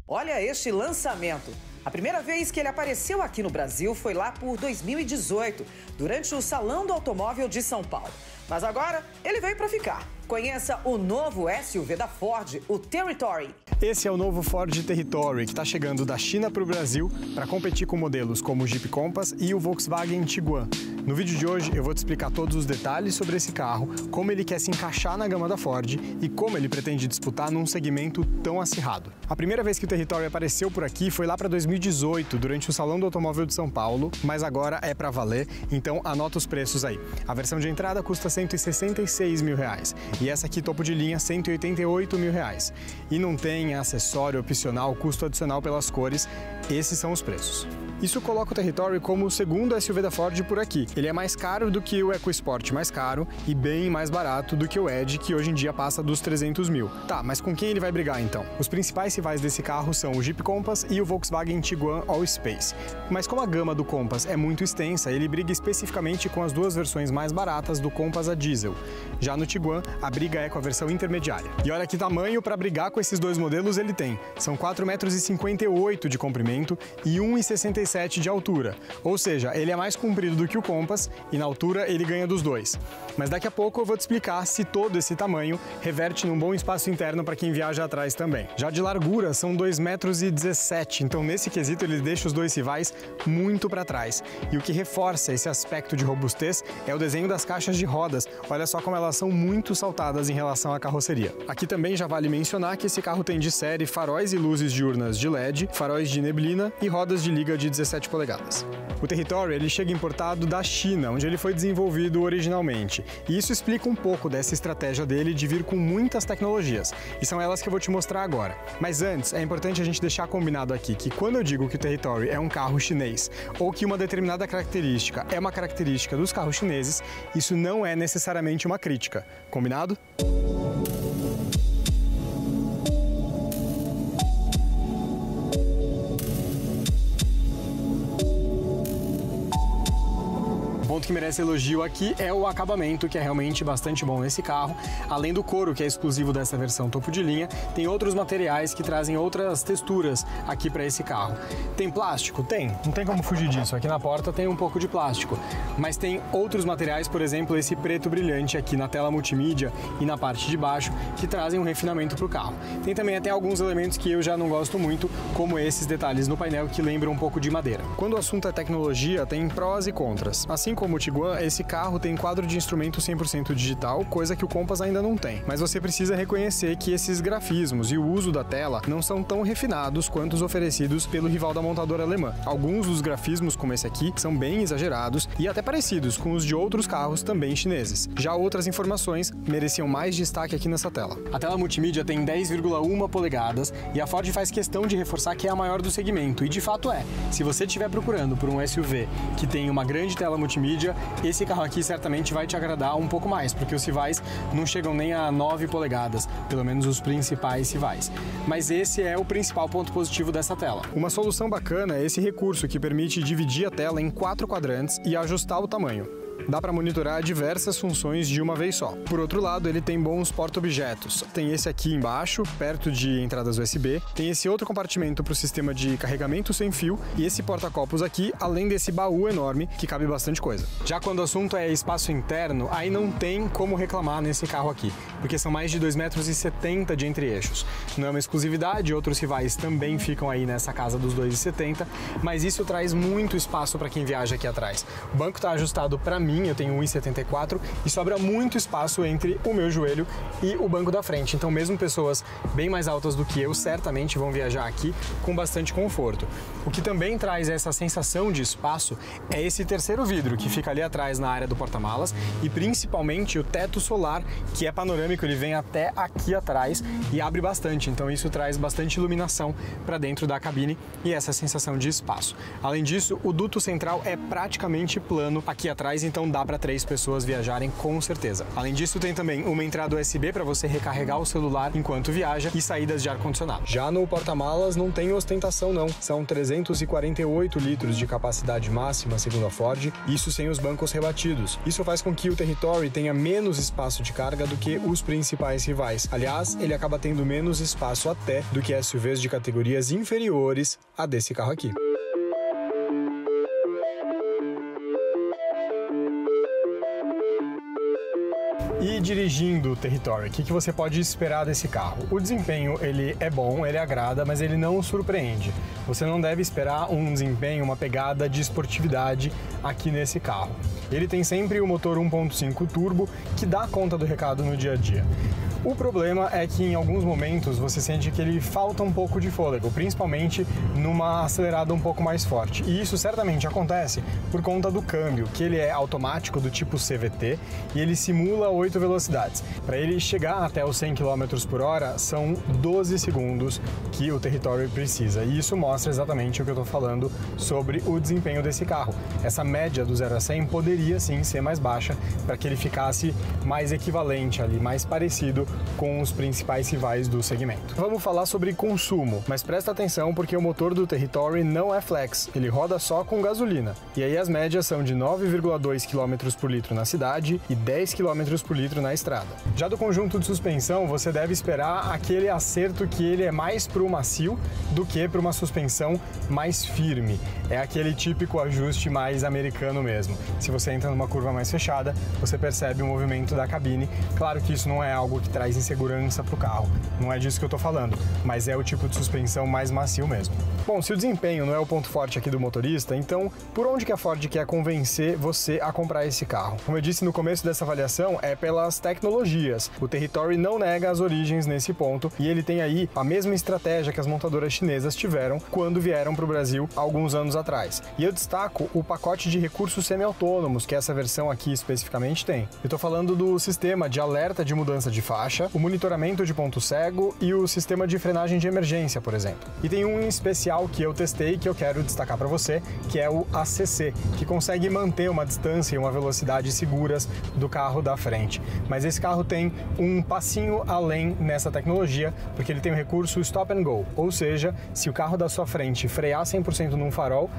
Olha este lançamento. A primeira vez que ele apareceu aqui no Brasil foi lá por 2018, durante o Salão do Automóvel de São Paulo. Mas agora ele veio para ficar. Conheça o novo SUV da Ford, o Territory. Esse é o novo Ford Territory, que está chegando da China para o Brasil para competir com modelos como o Jeep Compass e o Volkswagen Tiguan. No vídeo de hoje eu vou te explicar todos os detalhes sobre esse carro, como ele quer se encaixar na gama da Ford e como ele pretende disputar num segmento tão acirrado. A primeira vez que o Territory apareceu por aqui foi lá para 2018, durante o Salão do Automóvel de São Paulo, mas agora é para valer, então anota os preços aí. A versão de entrada custa R$166 mil e essa aqui topo de linha R$188 mil. E não tem acessório opcional, custo adicional pelas cores, esses são os preços. Isso coloca o Territory como o segundo SUV da Ford por aqui. Ele é mais caro do que o EcoSport mais caro e bem mais barato do que o Edge, que hoje em dia passa dos 300 mil. Tá, mas com quem ele vai brigar então? Os principais rivais desse carro são o Jeep Compass e o Volkswagen Tiguan All-Space. Mas como a gama do Compass é muito extensa, ele briga especificamente com as duas versões mais baratas do Compass a diesel. Já no Tiguan, a briga é com a versão intermediária. E olha que tamanho para brigar com esses dois modelos ele tem. São 4,58 m de comprimento e 1,67 de altura, ou seja, ele é mais comprido do que o Compass e na altura ele ganha dos dois. Mas daqui a pouco eu vou te explicar se todo esse tamanho reverte num bom espaço interno para quem viaja atrás também. Já de largura são 2,17 m, então nesse quesito ele deixa os dois rivais muito para trás. E o que reforça esse aspecto de robustez é o desenho das caixas de rodas. Olha só como elas são muito saltadas em relação à carroceria. Aqui também já vale mencionar que esse carro tem de série faróis e luzes diurnas de LED, faróis de neblina e rodas de liga de 17 polegadas. O Territory ele chega importado da China, onde ele foi desenvolvido originalmente. E isso explica um pouco dessa estratégia dele de vir com muitas tecnologias. E são elas que eu vou te mostrar agora. Mas antes, é importante a gente deixar combinado aqui que quando eu digo que o Territory é um carro chinês ou que uma determinada característica é uma característica dos carros chineses, isso não é necessariamente uma crítica. Combinado? O ponto que merece elogio aqui é o acabamento, que é realmente bastante bom nesse carro. Além do couro, que é exclusivo dessa versão topo de linha, tem outros materiais que trazem outras texturas aqui para esse carro. Tem plástico? Tem. Não tem como fugir disso. Aqui na porta tem um pouco de plástico. Mas tem outros materiais, por exemplo, esse preto brilhante aqui na tela multimídia e na parte de baixo, que trazem um refinamento para o carro. Tem também até alguns elementos que eu já não gosto muito, como esses detalhes no painel que lembram um pouco de madeira. Quando o assunto é tecnologia, tem prós e contras. Assim como o Tiguan, esse carro tem quadro de instrumento 100% digital, coisa que o Compass ainda não tem. Mas você precisa reconhecer que esses grafismos e o uso da tela não são tão refinados quanto os oferecidos pelo rival da montadora alemã. Alguns dos grafismos, como esse aqui, são bem exagerados e até parecidos com os de outros carros também chineses. Já outras informações mereciam mais destaque aqui nessa tela. A tela multimídia tem 10,1 polegadas e a Ford faz questão de reforçar que é a maior do segmento, e de fato é. Se você estiver procurando por um SUV que tem uma grande tela multimídia, esse carro aqui certamente vai te agradar um pouco mais, porque os rivais não chegam nem a 9 polegadas, pelo menos os principais rivais. Mas esse é o principal ponto positivo dessa tela. Uma solução bacana é esse recurso que permite dividir a tela em 4 quadrantes e ajustar o tamanho. Dá para monitorar diversas funções de uma vez só. Por outro lado, ele tem bons porta-objetos. Tem esse aqui embaixo, perto de entradas USB. Tem esse outro compartimento para o sistema de carregamento sem fio. E esse porta-copos aqui, além desse baú enorme, que cabe bastante coisa. Já quando o assunto é espaço interno, aí não tem como reclamar nesse carro aqui, porque são mais de 2,70 m de entre-eixos. Não é uma exclusividade, outros rivais também ficam aí nessa casa dos 2,70 m, mas isso traz muito espaço para quem viaja aqui atrás. O banco está ajustado para mim, eu tenho 1,74 e sobra muito espaço entre o meu joelho e o banco da frente. Então mesmo pessoas bem mais altas do que eu certamente vão viajar aqui com bastante conforto. O que também traz essa sensação de espaço é esse terceiro vidro que fica ali atrás na área do porta-malas e principalmente o teto solar, que é panorâmico, ele vem até aqui atrás e abre bastante, então isso traz bastante iluminação para dentro da cabine e essa sensação de espaço. Além disso, o duto central é praticamente plano aqui atrás, então então dá para 3 pessoas viajarem com certeza. Além disso, tem também uma entrada USB para você recarregar o celular enquanto viaja e saídas de ar-condicionado. Já no porta-malas não tem ostentação não, são 348 litros de capacidade máxima, segundo a Ford, isso sem os bancos rebatidos. Isso faz com que o Territory tenha menos espaço de carga do que os principais rivais. Aliás, ele acaba tendo menos espaço até do que SUVs de categorias inferiores a desse carro aqui. E dirigindo o Territory, o que você pode esperar desse carro? O desempenho, ele é bom, ele agrada, mas ele não surpreende. Você não deve esperar um desempenho, uma pegada de esportividade aqui nesse carro. Ele tem sempre o motor 1.5 turbo, que dá conta do recado no dia a dia. O problema é que em alguns momentos você sente que ele falta um pouco de fôlego, principalmente numa acelerada um pouco mais forte. E isso certamente acontece por conta do câmbio, que ele é automático do tipo CVT e ele simula 8 velocidades. Para ele chegar até os 100 km por hora, são 12 segundos que o Territory precisa. E isso mostra exatamente o que eu estou falando sobre o desempenho desse carro. Essa média do 0 a 100 poderia sim ser mais baixa para que ele ficasse mais equivalente ali, mais parecido com os principais rivais do segmento. Vamos falar sobre consumo, mas presta atenção porque o motor do Territory não é flex, ele roda só com gasolina. E aí as médias são de 9,2 km por litro na cidade e 10 km por litro na estrada. Já do conjunto de suspensão, você deve esperar aquele acerto que ele é mais para o macio do que para uma suspensão mais firme. É aquele típico ajuste mais americano mesmo. Se você entra numa curva mais fechada, você percebe o movimento da cabine. Claro que isso não é algo que traz insegurança para o carro, não é disso que eu estou falando, mas é o tipo de suspensão mais macio mesmo. Bom, se o desempenho não é o ponto forte aqui do motorista, então por onde que a Ford quer convencer você a comprar esse carro? Como eu disse no começo dessa avaliação, é pelas tecnologias. O Territory não nega as origens nesse ponto e ele tem aí a mesma estratégia que as montadoras chinesas tiveram quando vieram para o Brasil há alguns anos atrás. E eu destaco o pacote de recursos semi-autônomos que essa versão aqui especificamente tem. Eu estou falando do sistema de alerta de mudança de faixa, o monitoramento de ponto cego e o sistema de frenagem de emergência, por exemplo. E tem um em especial que eu testei que eu quero destacar para você, que é o ACC, que consegue manter uma distância e uma velocidade seguras do carro da frente. Mas esse carro tem um passinho além nessa tecnologia, porque ele tem o recurso Stop and Go, ou seja, se o carro da sua frente frear 100% num farol,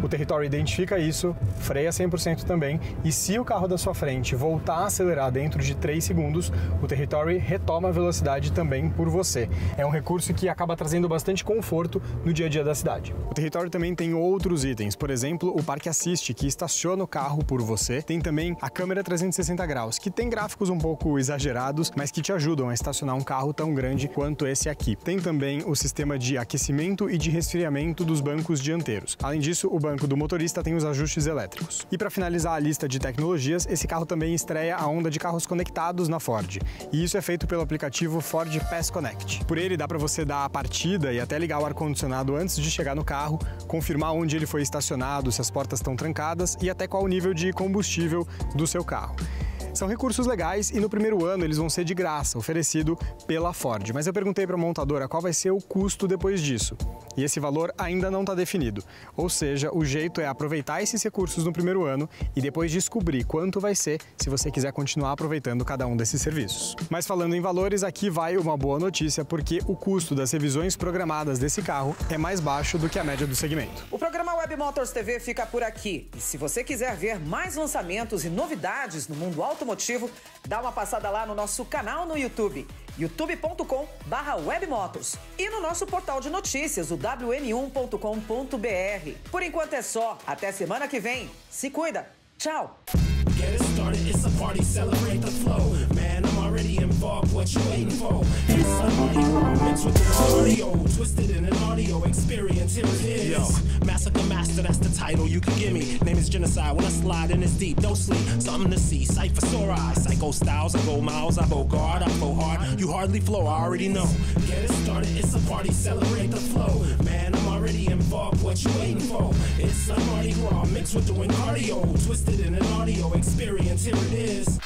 o Territory identifica isso, freia 100% também, e se o carro da sua frente voltar a acelerar dentro de 3 segundos, o Territory retoma a velocidade também por você. É um recurso que acaba trazendo bastante conforto no dia a dia da cidade. O Territory também tem outros itens, por exemplo, o Park Assist, que estaciona o carro por você. Tem também a câmera 360 graus, que tem gráficos um pouco exagerados, mas que te ajudam a estacionar um carro tão grande quanto esse aqui. Tem também o sistema de aquecimento e de resfriamento dos bancos dianteiros. Além disso, o banco do motorista tem os ajustes elétricos. E para finalizar a lista de tecnologias, esse carro também estreia a onda de carros conectados na Ford. E isso é feito pelo aplicativo Ford Pass Connect. Por ele dá para você dar a partida e até ligar o ar-condicionado antes de chegar no carro, confirmar onde ele foi estacionado, se as portas estão trancadas e até qual o nível de combustível do seu carro. São recursos legais e no primeiro ano eles vão ser de graça, oferecido pela Ford. Mas eu perguntei para a montadora qual vai ser o custo depois disso. E esse valor ainda não está definido. Ou seja, o jeito é aproveitar esses recursos no primeiro ano e depois descobrir quanto vai ser se você quiser continuar aproveitando cada um desses serviços. Mas falando em valores, aqui vai uma boa notícia, porque o custo das revisões programadas desse carro é mais baixo do que a média do segmento. O programa Web Motors TV fica por aqui. E se você quiser ver mais lançamentos e novidades no mundo automotivo, dá uma passada lá no nosso canal no YouTube, youtube.com/webmotors, e no nosso portal de notícias, o wn1.com.br. Por enquanto é só. Até semana que vem. Se cuida. Tchau. Get it started, it's a party, celebrate the flow. Man, I'm already involved, what you waiting for? It's a party mixed with the audio, twisted in an audio experience, here it is. Yo, Massacre Master, that's the title you can give me. Name is Genocide, when I slide in it's deep, don't sleep. Something to see, Cypher sore eyes, Psycho Styles, I go miles, I go guard, I go hard. You hardly flow, I already know. Get it started, it's a party, celebrate the flow. Man, I'm already involved, what you waiting for? It's a Mardi Gras mixed with doing cardio, twisted in an audio experience, here it is.